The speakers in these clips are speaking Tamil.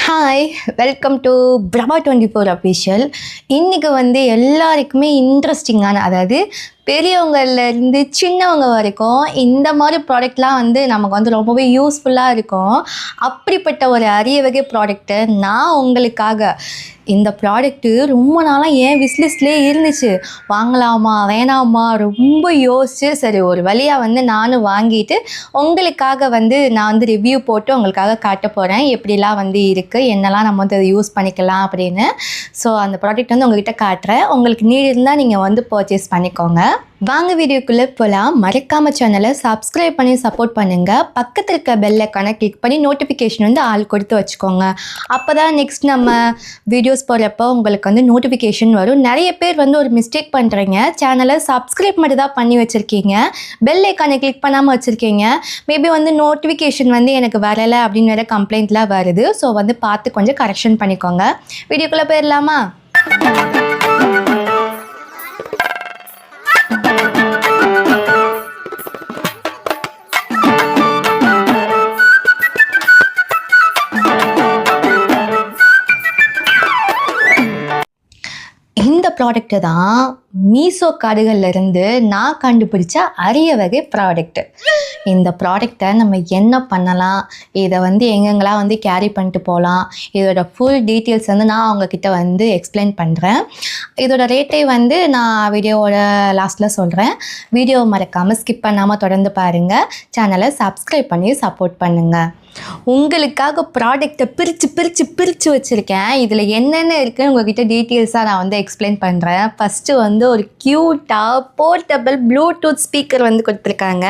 Hi, welcome to Prabha 24 official. இன்றைக்கி வந்து எல்லாருக்குமே இன்ட்ரெஸ்டிங்கான, அதாவது பெரியவங்கள்லேருந்து சின்னவங்க வரைக்கும் இந்த மாதிரி ப்ராடக்ட்லாம் வந்து நமக்கு வந்து ரொம்பவே யூஸ்ஃபுல்லாக இருக்கும். அப்படிப்பட்ட ஒரு அரிய வகை ப்ராடக்ட்டை நான் உங்களுக்காக, இந்த ப்ராடக்ட்டு ரொம்ப நாளாக என் விஸ்லிஸ்ட்லேயே இருந்துச்சு. வாங்கலாமா வேணாமா ரொம்ப யோசிச்சு, சரி ஒரு வழியாக வந்து நானும் வாங்கிட்டு உங்களுக்காக வந்து நான் வந்து ரிவ்யூ போட்டு உங்களுக்காக காட்ட போகிறேன். எப்படிலாம் வந்து இருக்குது, என்னெல்லாம் நம்ம வந்து அதை யூஸ் பண்ணிக்கலாம் அப்படின்னு. ஸோ அந்த ப்ராடக்ட் வந்து உங்கள்கிட்ட காட்டுறேன். உங்களுக்கு நீட் இருந்தால் நீங்கள் வந்து பர்ச்சேஸ் பண்ணிக்கோங்க. வாங்க வீடியோக்குள்ளே போகலாம். மறக்காம சேனலை சப்ஸ்கிரைப் பண்ணி சப்போர்ட் பண்ணுங்கள். பக்கத்தில் இருக்க பெல் ஐக்கானை கிளிக் பண்ணி நோட்டிஃபிகேஷன் வந்து ஆல் கொடுத்து வச்சுக்கோங்க. அப்போ தான் நெக்ஸ்ட் நம்ம வீடியோஸ் போடுறப்போ உங்களுக்கு வந்து நோட்டிஃபிகேஷன் வரும். நிறைய பேர் வந்து ஒரு மிஸ்டேக் பண்ணுறீங்க. சேனலை சப்ஸ்கிரைப் மட்டும் தான் பண்ணி வச்சுருக்கீங்க, பெல் ஐக்கானை கிளிக் பண்ணாமல் வச்சுருக்கீங்க. மேபி வந்து நோட்டிஃபிகேஷன் வந்து எனக்கு வரலை அப்படின்னு வேறு கம்ப்ளைண்ட்லாம் வருது. ஸோ வந்து பார்த்து கொஞ்சம் கரெக்ஷன் பண்ணிக்கோங்க. வீடியோக்குள்ளே போயிடலாமா? இந்த ப்ராடக்ட்டு தான் மீஷோ கார்டுகள்லேருந்து நான் கண்டுபிடிச்ச அரிய வகை ப்ராடக்ட்டு. இந்த ப்ராடக்டை நம்ம என்ன பண்ணலாம், இதை வந்து எங்கெங்கெல்லாம் வந்து கேரி பண்ணிட்டு போகலாம், இதோட ஃபுல் டீட்டெயில்ஸ் வந்து நான் அவங்கக்கிட்ட வந்து எக்ஸ்பிளைன் பண்ணுறேன். இதோட ரேட்டை வந்து நான் வீடியோவோட லாஸ்ட்டில் சொல்கிறேன். வீடியோ மறக்காமல் ஸ்கிப் பண்ணாமல் தொடர்ந்து பாருங்கள். சேனலை சப்ஸ்கிரைப் பண்ணி சப்போர்ட் பண்ணுங்கள். உங்களுக்காக ப்ராடக்டை பிரித்து வச்சுருக்கேன். இதில் என்னென்ன இருக்குன்னு உங்கள்கிட்ட டீட்டெயில்ஸாக நான் வந்து எக்ஸ்பிளைன் பண்ணுறேன். ஃபஸ்ட்டு வந்து ஒரு க்யூட்டாக போர்ட்டபிள் ப்ளூடூத் ஸ்பீக்கர் வந்து கொடுத்துருக்காங்க.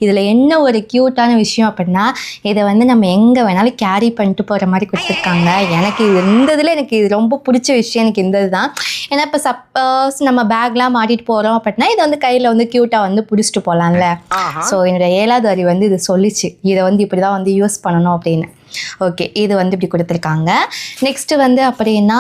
இதில் என்ன ஒரு க்யூட்டான விஷயம் அப்படின்னா, இதை வந்து நம்ம எங்கே வேணாலும் கேரி பண்ணிட்டு போகிற மாதிரி கொடுத்துருக்காங்க. எனக்கு இது இருந்ததில் எனக்கு இது ரொம்ப பிடிச்ச விஷயம் எனக்கு இந்த தான். ஏன்னா இப்போ சப்போஸ் நம்ம பேக்லாம் மாட்டிட்டு போகிறோம் அப்படின்னா இதை வந்து கையில் வந்து க்யூட்டாக வந்து பிடிச்சிட்டு போகலாம்ல. ஸோ என்னோடய 7வது அறிவு வந்து இது சொல்லிச்சு, இதை வந்து இப்படி தான் வந்து யூஸ் பண்ணணும் அப்படின்னு. ஓகே, இது வந்து இப்படி கொடுத்துருக்காங்க. நெக்ஸ்ட்டு வந்து அப்படின்னா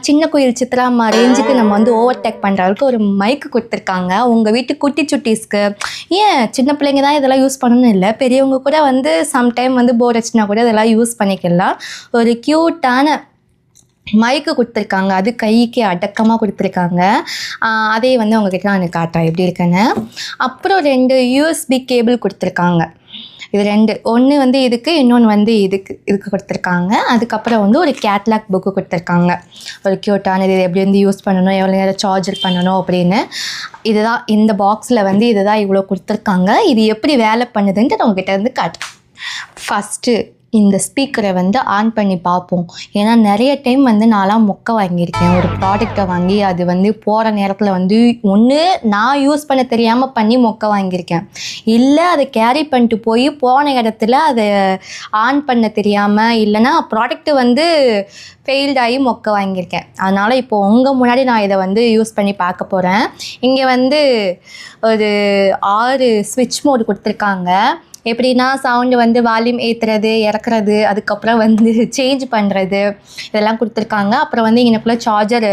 சின்ன குயில் சித்ராமா ரேஞ்சுக்கு நம்ம வந்து ஓவர்டேக் பண்ணுற அளவுக்கு ஒரு மைக்கு கொடுத்துருக்காங்க. உங்கள் வீட்டு குட்டி சுட்டீஸ்க்கு, ஏன் சின்ன பிள்ளைங்க தான் இதெல்லாம் யூஸ் பண்ணணும்னு இல்லை, பெரியவங்க கூட வந்து சம்டைம் வந்து போர் அடிச்சுனா கூட இதெல்லாம் யூஸ் பண்ணிக்கலாம். ஒரு க்யூட்டான மைக்கு கொடுத்துருக்காங்க, அது கைக்கு அடக்கமாக கொடுத்துருக்காங்க. அதே வந்து உங்ககிட்ட நான் காட்டுறேன் எப்படி இருக்குன்னு. அப்புறம் 2 USB கேபிள் கொடுத்துருக்காங்க. இது 2, ஒன்று வந்து இதுக்கு, இன்னொன்று வந்து இதுக்கு கொடுத்துருக்காங்க. அதுக்கப்புறம் வந்து ஒரு கேட்லாக் புக்கு கொடுத்துருக்காங்க. ஒரு க்யூட்டான இது எப்படி வந்து யூஸ் பண்ணணும், எவ்வளோ நேரம் சார்ஜர் பண்ணணும் அப்படின்னு. இதுதான் இந்த பாக்ஸில் வந்து இதுதான் இவ்வளோ கொடுத்துருக்காங்க. இது எப்படி வேலை பண்ணுதுன்ட்டு நான் உங்ககிட்ட வந்து காட்டுறேன். ஃபஸ்ட்டு இந்த ஸ்பீக்கரை வந்து ஆன் பண்ணி பார்ப்போம். ஏன்னா நிறைய டைம் வந்து நான்லாம் மொக்க வாங்கியிருக்கேன். ஒரு ப்ராடக்டை வாங்கி அது வந்து போகிற நேரத்தில் வந்து ஒன்று நான் யூஸ் பண்ண தெரியாமல் பண்ணி மொக்க வாங்கியிருக்கேன், இல்லை அதை கேரி பண்ணிட்டு போய் போன இடத்துல அதை ஆன் பண்ண தெரியாமல், இல்லைனா ப்ராடக்ட்டு வந்து ஃபெயில்டாகி மொக்க வாங்கியிருக்கேன். அதனால் இப்போது உங்கள் முன்னாடி நான் இதை வந்து யூஸ் பண்ணி பார்க்க போகிறேன். இங்கே வந்து ஒரு 6 ஸ்விட்ச் மோடு கொடுத்துருக்காங்க. எப்படின்னா சவுண்டு வந்து வால்யூம் ஏற்றுறது, இறக்குறது, அதுக்கப்புறம் வந்து சேஞ்ச் பண்ணுறது, இதெல்லாம் கொடுத்துருக்காங்க. அப்புறம் வந்து இங்கனக்குள்ளே சார்ஜர்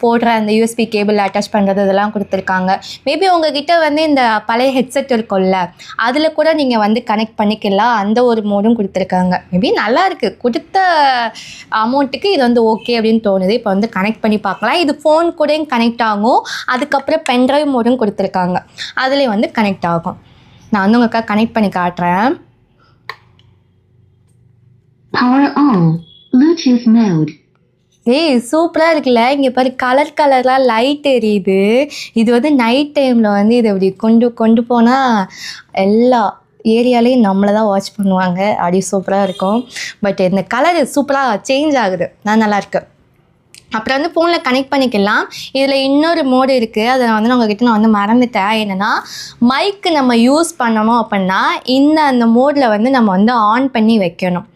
போடுற அந்த USB கேபிள் அட்டாச் பண்ணுறது, இதெல்லாம் கொடுத்துருக்காங்க. மேபி உங்ககிட்ட வந்து இந்த பழைய ஹெட்செட் இருக்கும்ல, அதில் கூட நீங்கள் வந்து கனெக்ட் பண்ணிக்கலாம். அந்த ஒரு மோடும் கொடுத்துருக்காங்க. மேபி நல்லாயிருக்கு, கொடுத்த அமௌண்ட்டுக்கு இது வந்து ஓகே அப்படின்னு தோணுது. இப்போ வந்து கனெக்ட் பண்ணி பார்க்கலாம். இது ஃபோன் கூடயும் கனெக்ட் ஆகும். அதுக்கப்புறம் பென்ட்ரைவ் மோடும் கொடுத்துருக்காங்க, அதில் வந்து கனெக்ட் ஆகும். நான் வந்து உங்களுக்கு கனெக்ட் பண்ணி காட்டுறேன். Power on. Bluetooth mode. சூப்பராக இருக்குல்ல. இங்கே பாரு, கலர்லாம் லைட் எரியுது. இது வந்து நைட் டைமில் வந்து இதை இப்படி கொண்டு போனால் எல்லா ஏரியாலையும் நம்மளை தான் வாட்ச் பண்ணுவாங்க. அப்படி சூப்பராக இருக்கும். பட் இந்த கலர் சூப்பராக சேஞ்ச் ஆகுது, நல்லாயிருக்கு. அப்புறம் வந்து ஃபோனில் கனெக்ட் பண்ணிக்கலாம். இதில் இன்னொரு மோடு இருக்குது, அதை வந்து உங்ககிட்ட நான் வந்து மறந்துட்டேன். என்னென்னா மைக்கு நம்ம யூஸ் பண்ணணும் அப்படின்னா அந்த மோடில் வந்து நம்ம வந்து ஆன் பண்ணி வைக்கணும்.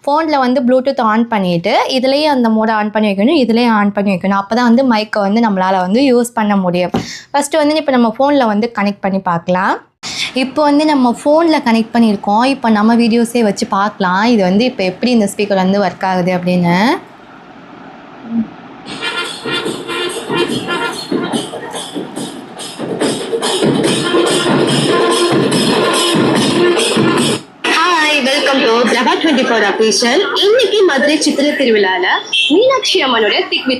ஃபோனில் வந்து ப்ளூடூத் ஆன் பண்ணிவிட்டு இதுலேயும் அந்த மோடை ஆன் பண்ணி வைக்கணும், இதுலேயும் ஆன் பண்ணி வைக்கணும். அப்போ தான் வந்து மைக்கை வந்து நம்மளால் வந்து யூஸ் பண்ண முடியும். ஃபஸ்ட்டு வந்து இப்போ நம்ம ஃபோனில் வந்து கனெக்ட் பண்ணி பார்க்கலாம். இப்போ வந்து நம்ம ஃபோனில் கனெக்ட் பண்ணியிருக்கோம். இப்போ நம்ம வீடியோஸே வச்சு பார்க்கலாம் இது வந்து இப்போ எப்படி இந்த ஸ்பீக்கர் வந்து ஒர்க் ஆகுது அப்படின்னு. Hi, welcome to Prabha 24 official. இன்னைக்கு மதுரை சித்திரை திருவிழால மீனாட்சி அம்மனுடைய திக்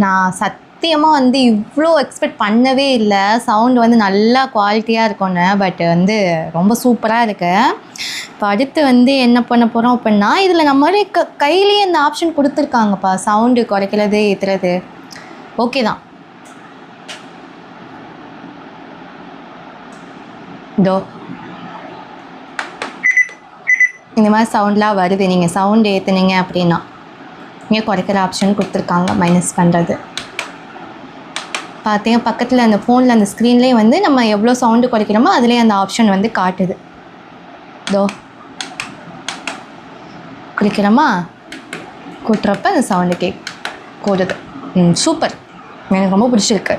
நான் சத்தியமாக வந்து இவ்வளோ எக்ஸ்பெக்ட் பண்ணவே இல்லை. சவுண்ட் வந்து நல்லா குவாலிட்டியாக இருக்கும்னு. பட் வந்து ரொம்ப சூப்பராக இருக்கு. இப்போ அடுத்து வந்து என்ன பண்ண போகிறோம் அப்படின்னா, இதில் நம்மளே கையிலேயே இந்த ஆப்ஷன் கொடுத்துருக்காங்கப்பா, சவுண்டு குறைக்கிறது ஏற்றுறது. ஓகே தான். இதோ இந்த மாதிரி சவுண்ட்லாம் வருது. நீங்கள் சவுண்டு ஏற்றுனீங்க அப்படின்னா இங்கே குறைக்கிற ஆப்ஷன் கொடுத்துருக்காங்க, மைனஸ் பண்ணுறது. பார்த்தீங்க பக்கத்தில் அந்த ஃபோனில் அந்த ஸ்க்ரீன்லேயே வந்து நம்ம எவ்வளோ சவுண்டு குறைக்கிறோமோ அதுலேயே அந்த ஆப்ஷன் வந்து காட்டுது. இதோ குறைக்கிறோமா, கூட்டுறப்ப அந்த சவுண்டு கூடுது. சூப்பர், எனக்கு ரொம்ப பிடிச்சிருக்கு.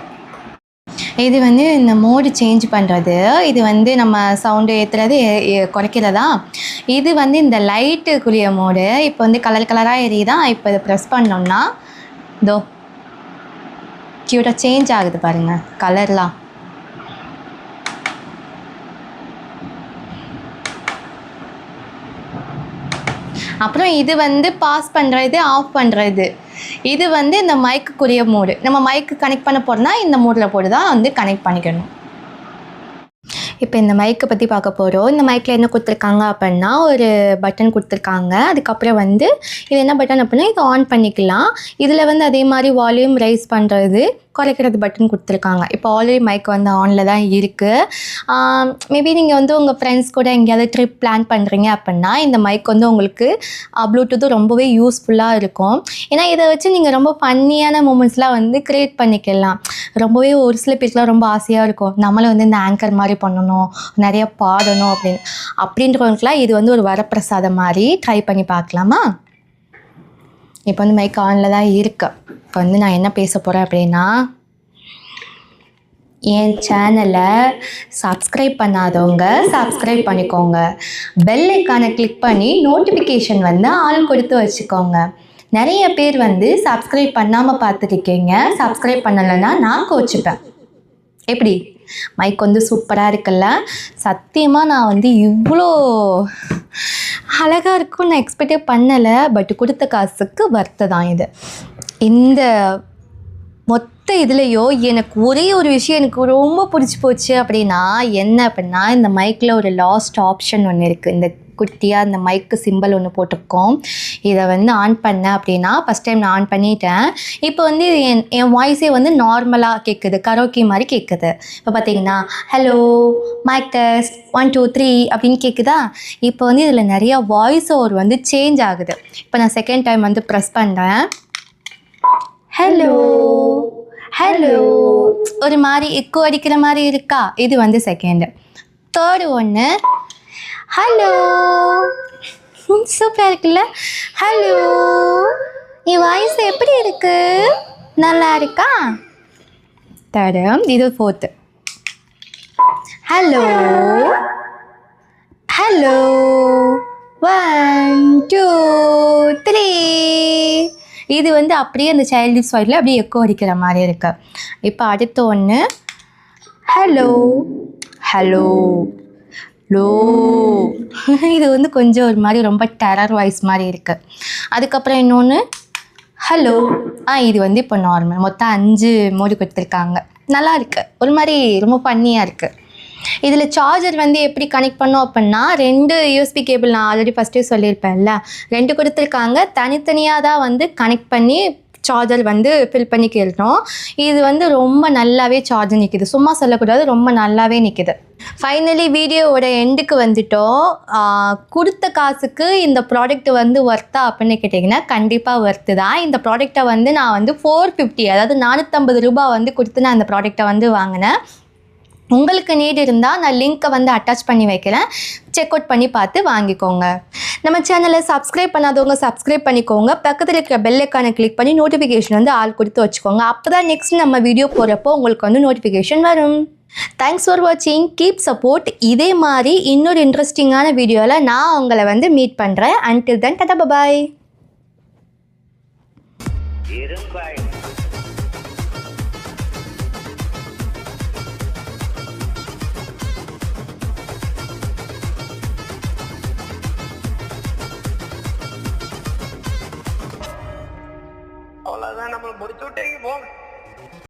இது வந்து இந்த மோடு சேஞ்ச் பண்ணுறது. இது வந்து நம்ம சவுண்டு ஏற்றுறது குறைக்கிறதா. இது வந்து இந்த லைட்டுக்குரிய மோடு. இப்போ வந்து கலர் கலராக எரியுதான். இப்போ இதை ப்ரெஸ் பண்ணோம்னா இதோ க்யூட்டாக சேஞ்ச் ஆகுது பாருங்கள் கலர்லாம். அப்புறம் இது வந்து பாஸ் பண்ணுறது, ஆஃப் பண்ணுறது. இது வந்து இந்த மைக்குக்குரிய மோடு. நம்ம மைக்கு கனெக்ட் பண்ண போகிறோம்னா இந்த மோடில் போட்டு தான் வந்து கனெக்ட் பண்ணிக்கணும். இப்போ இந்த மைக்கை பற்றி பார்க்க போகிறோம். இந்த மைக்கில் என்ன கொடுத்துருக்காங்க அப்படின்னா, ஒரு பட்டன் கொடுத்துருக்காங்க. அதுக்கப்புறம் வந்து இது என்ன பட்டன் அப்படின்னா, இது ஆன் பண்ணிக்கலாம். இதில் வந்து அதே மாதிரி வால்யூம் ரைஸ் பண்ணுறது, குறைக்கிறது பட்டன் கொடுத்துருக்காங்க. இப்போ ஆல்ரெடி மைக் வந்து ஆனில் தான் இருக்குது. மேபி நீங்கள் வந்து உங்கள் ஃப்ரெண்ட்ஸ் கூட எங்கேயாவது ட்ரிப் பிளான் பண்ணுறீங்க அப்படின்னா இந்த மைக் வந்து உங்களுக்கு ப்ளூடூத்து ரொம்பவே யூஸ்ஃபுல்லாக இருக்கும். ஏன்னா இதை வச்சு நீங்கள் ரொம்ப ஃபன்னியான மூமெண்ட்ஸ்லாம் வந்து க்ரியேட் பண்ணிக்கலாம். ரொம்பவே ஒரு சில பேருக்குலாம் ரொம்ப ஆசையாக இருக்கும், நம்மளும் வந்து இந்த ஆங்கர் மாதிரி பண்ணணும், நிறைய பாடணும் அப்படின்றவங்களுக்குலாம் இது வந்து ஒரு வரப்பிரசாதம் மாதிரி. ட்ரை பண்ணி பார்க்கலாமா? இப்போ வந்து மைக் ஆனில் தான் இருக்கு. இப்போ வந்து நான் என்ன பேச போகிறேன் அப்படின்னா, என் சேனலை சப்ஸ்கிரைப் பண்ணாதவங்க சப்ஸ்கிரைப் பண்ணிக்கோங்க. பெல் ஐக்கானை கிளிக் பண்ணி நோட்டிஃபிகேஷன் வந்து ஆல் கொடுத்து வச்சுக்கோங்க. நிறைய பேர் வந்து சப்ஸ்கிரைப் பண்ணாமல் பார்த்துருக்கீங்க. சப்ஸ்கிரைப் பண்ணலைன்னா நான் கோச்சிப்பேன். எப்படி மைக் வந்து சூப்பராக இருக்குல்ல? சத்தியமாக நான் வந்து இவ்வளோ அழகாக இருக்கும்னு நான் எக்ஸ்பெக்டே பண்ணலை. பட் கொடுத்த காசுக்கு வர்த்து தான் இது. இந்த மொத்த இதுலேயோ எனக்கு ஒரே ஒரு விஷயம் எனக்கு ரொம்ப பிடிச்சி போச்சு அப்படின்னா என்ன அப்படின்னா, இந்த மைக்கில் ஒரு லாஸ்ட் ஆப்ஷன் ஒன்று இருக்குது. இந்த குட்டியாக இந்த மைக்கு சிம்பிள் ஒன்று போட்டிருக்கோம். இதை வந்து ஆன் பண்ணேன் அப்படின்னா, ஃபஸ்ட் டைம் நான் ஆன் பண்ணிட்டேன். இப்போ வந்து என் வாய்ஸே வந்து நார்மலாக கேட்குது, கரோக்கி மாதிரி கேட்குது. இப்போ பார்த்தீங்கன்னா ஹலோ மைக் டெஸ்ட் 1 2 3 அப்படின்னு கேட்குதா. இப்போ வந்து இதில் நிறையா வாய்ஸ் ஓவர் வந்து சேஞ்ச் ஆகுது. இப்போ நான் செகண்ட் டைம் வந்து ப்ரெஸ் பண்ணுறேன். ஹலோ ஹலோ ஒரு மாதிரி எக்கோ அடிக்கிற மாதிரி இருக்கா. இது வந்து செகண்டு. தேர்டு ஒன்று ஹலோ, சூப்பராக இருக்குல்ல? ஹலோ, என் வாய்ஸ் எப்படி இருக்கு? நல்லா இருக்கா? தேர்டு. இது ஃபோர்த்து. Hello hello 1 2 3. இது வந்து அப்படியே அந்த சைல்டிஷ் வாய்ஸில் அப்படியே எக்கோ அடிக்கிற மாதிரி இருக்கு. இப்போ அடுத்த ஒன்று ஹலோ ஹலோ லோ. இது வந்து கொஞ்சம் ஒரு மாதிரி ரொம்ப டெரர் வாய்ஸ் மாதிரி இருக்குது. அதுக்கப்புறம் இன்னொன்று ஹலோ. இது வந்து இப்போ நார்மல். மொத்தம் 5 மோடி கொடுத்துருக்காங்க. நல்லா இருக்குது, ஒரு மாதிரி ரொம்ப ஃபன்னியாக இருக்குது. இதில் சார்ஜர் வந்து எப்படி கனெக்ட் பண்ணோம் அப்படின்னா, 2 யூஎஸ்பி கேபிள் நான் ஆல்ரெடி ஃபஸ்ட்டே சொல்லியிருப்பேன்ல, 2 கொடுத்துருக்காங்க. தனித்தனியாக தான் வந்து கனெக்ட் பண்ணி சார்ஜர் வந்து ஃபில் பண்ணிக்கிறோம். இது வந்து ரொம்ப நல்லாவே சார்ஜ் நிற்கிது. சும்மா சொல்லக்கூடாது, ரொம்ப நல்லாவே நிற்கிது. ஃபைனலி வீடியோவோட எண்டுக்கு வந்துட்டோம். கொடுத்த காசுக்கு இந்த ப்ராடக்ட் வந்து ஒர்த்தா அப்படின்னு கேட்டிங்கன்னா கண்டிப்பாக ஒர்த்து தான். இந்த ப்ராடக்டை வந்து நான் வந்து 450, அதாவது 450 ரூபா வந்து கொடுத்து நான் இந்த ப்ராடக்டை வந்து வாங்கினேன். உங்களுக்கு நீட் இருந்தால் நான் லிங்க்கை வந்து அட்டாச் பண்ணி வைக்கிறேன், செக் அவுட் பண்ணி பார்த்து வாங்கிக்கோங்க. நம்ம சேனலை சப்ஸ்கிரைப் பண்ணாதவங்க சப்ஸ்கிரைப் பண்ணிக்கோங்க. பக்கத்தில் இருக்கிற பெல் ஐக்கானை கிளிக் பண்ணி நோட்டிஃபிகேஷன் வந்து ஆல் கொடுத்து வச்சுக்கோங்க. அப்போ தான் நெக்ஸ்ட் நம்ம வீடியோ போகிறப்போ உங்களுக்கு வந்து நோட்டிஃபிகேஷன் வரும். தேங்க்ஸ் ஃபார் வாட்சிங், கீப் சப்போர்ட். இதே மாதிரி இன்னொரு இன்ட்ரெஸ்டிங்கான வீடியோவில் நான் உங்களை வந்து மீட் பண்ணுறேன். அன்டில் தென் டாடா பாய். இரும்பாய். அவ்வளவுதான், நம்ம முடிச்சு விட்டீங்க போங்க.